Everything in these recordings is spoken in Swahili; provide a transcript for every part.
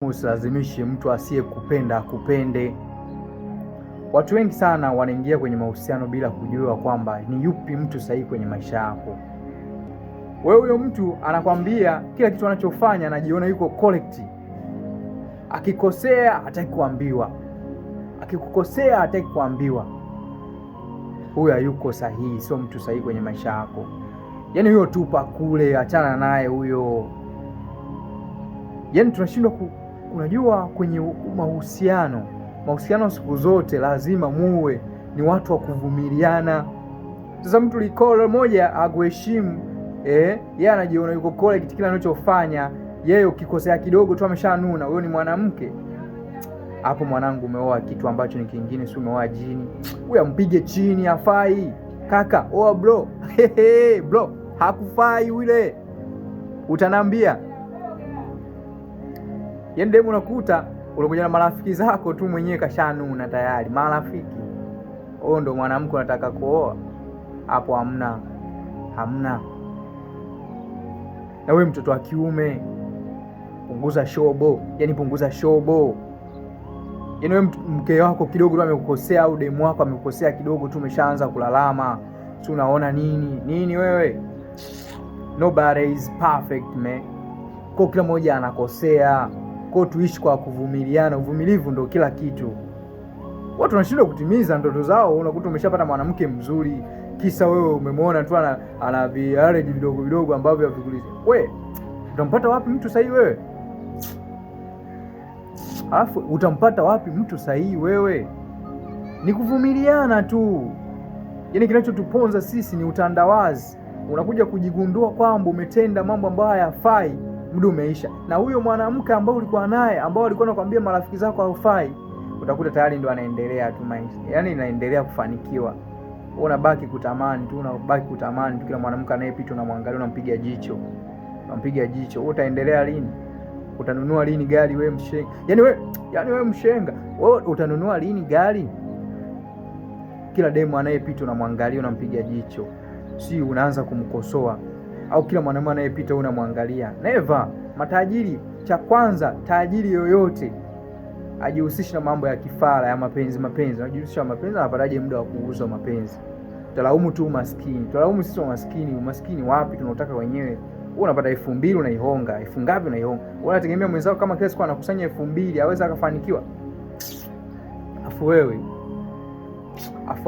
Usilazimishi mtu asiyekupenda akupende. Watu wengi sana wanaingia kwenye mahusiano bila kujua kwamba ni yupi mtu sahihi kwenye maisha yako. Wewe huyo mtu anakwambia kila kitu anachofanya, anajiona yuko correct. Akikosea hataki kuambiwa. Akikukosea hataki kuambiwa. Huyo hayuko sahihi, sio mtu sahihi kwenye maisha yako. Yaani huyo tupa kule, achana naye huyo. Yaani tunashindwa unajua kwenye mahusiano siku zote lazima muwe ni watu wa kuvumiliana. Sasa mtu likolo moja akuheshimu, yeye anajiona yuko correct kila anachofanya, yeye ukikosea kidogo tu ameshanuna, wewe ni mwanamke. Hapo mwanangu, umeoa kitu ambacho ni kingine, si umeoa jini. Huyu ampige chini, hafai. Kaka, oa bro. Bro, hakufai yule. Utanambia. Yaani demu unakuta unakuja na marafiki zako tu, mwenyewe kashanuna tayari. Marafiki. Ndo mwanamke unataka kuoa. Hapo hamna. Na wewe mtoto wa kiume, punguza shobo. Yaani punguza shobo. Yaani wewe mke wako kidogo tu amekukosea, au demu wako amekukosea kidogo tu umeshaanza kulalama. Si unaona nini wewe? Nobody is perfect, man. Kwa kila mmoja anakosea. Kwa tuishi kwa kuvumiliana. Uvumilivu ndio kila kitu. Watu wanashindwa kutimiza ndoto zao. Unakuta umeshapata mwanamke mzuri, kisa wewe umemwona tu ana viaredi vidogo ambavyo havikulizi. Wewe utampata wapi mtu sahihi wewe? Alafu utampata wapi mtu sahihi wewe? Ni kuvumiliana tu. Yaani kinachotuponza sisi ni utandawazi. Unakuja kujigundua kwamba umetenda mambo ambayo hayafai, muda umeisha. Na huyo mwanamke ambao ulikuwa naye, ambao alikuwa anakuambia marafiki zako haufai, utakuta tayari ndo anaendelea tu maisha. Yaani inaendelea kufanikiwa. Unabaki kutamani tu kila mwanamke anayepita unamwangalia, unampiga jicho. Wewe utaendelea lini? Utanunua lini gari wewe mshenga? Yaani wewe mshenga. Wewe utanunua lini gari? Kila demu anayepita unamwangalia, unampiga jicho. Si unaanza kumkosoa. Au kila mwanamume anayepita unamwangalia. Never. Matajiri, cha kwanza, tajiri yoyote ajihusishi na mambo ya kifara, ya mapenzi. Anajihusisha na mapenzi, anapataje muda wa kuuza mapenzi? Tutalaumu tu maskini. Tutalaumu sisi maskini. Umaskini wapi tunautaka wenyewe? Wewe unapata 2,000 unaihonga. 1000 ngapi unaihonga? Wewe unategemea mwenzako kama kila siku anakusanya 2,000 aweza akafanikiwa?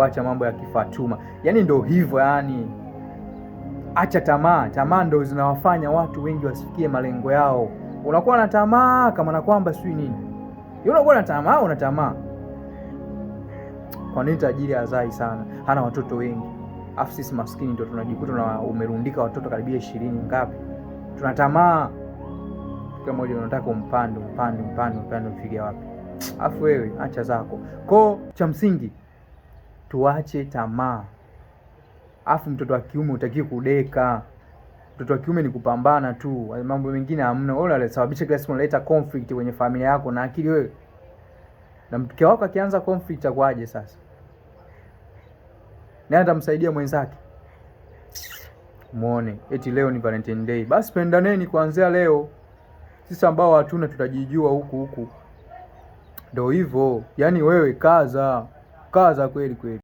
Acha mambo ya kifatuma. Yaani ndio hivyo yani. Acha tamaa. Tamaa ndio zinawafanya watu wengi wasifikie malengo yao. Unakuwa na tamaa kama na kwamba sio nini. Yule unakuwa na tamaa, una tamaa. Kwa nini tajiri hazai sana? Hana watoto wengi. Afu sisi maskini ndio tunajikuta umerundika watoto karibia 20 ngapi? Tuna tamaa. Kila mmoja unataka umpande ufike wapi? Afu wewe acha zako. Kwa cha msingi tuache tamaa. Afu mtoto wa kiume utaki kudeka. Mtoto wa kiume ni kupambana tu. Mambo mengine hamna. Wewe unasababisha kila siku unaleta conflict kwenye familia yako na akili wewe. Na mke wako akianza conflict akwaje sasa? Nani atamsaidia mwenzake? Muone, eti leo ni Valentine Day. Basi pendaneni kuanzia leo. Sisi ambao hatuna tutajijua huku. Ndio hivyo. Yaani wewe kaza kweli.